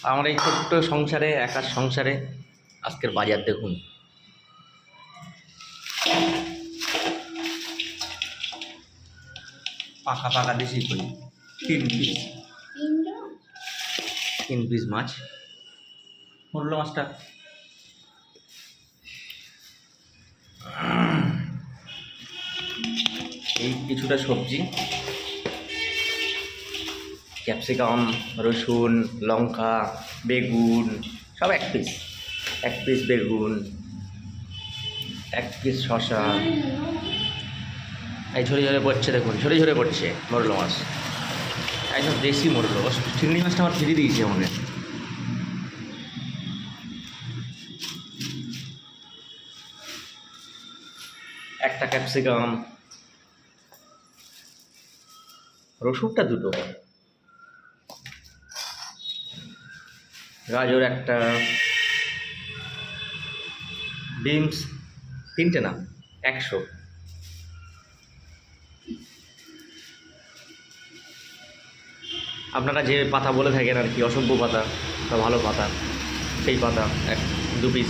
আমার এই ছোট্ট সংসারে, একার সংসারে আজকের বাজার দেখুন। পাকা পাকা দেশি কই 3 পিস, 3 পিস মাছ। মরলো মাছটা। এই কিছুটা সবজি, ক্যাপসিকাম, রসুন, লঙ্কা, বেগুন সব 1 পিস। 1 পিস বেগুন, 1 পিস শসা। এই ঝরে ঝরে পড়ছে দেখুন, ঝরে ঝরে পড়ছে মরলো মাছ। একদম দেশি মরলো। চিংড়ি মাছটা আমার ফিরিয়ে দিয়েছে মনে। একটা ক্যাপসিকাম, রসুনটা 2টো, গাজর একটা, বিনস 3টে না 100। আপনারা যে পাতা বলে থাকেন আর কি, অসভ্য পাতা বা ভালো পাতা, সেই পাতা 2 পিস।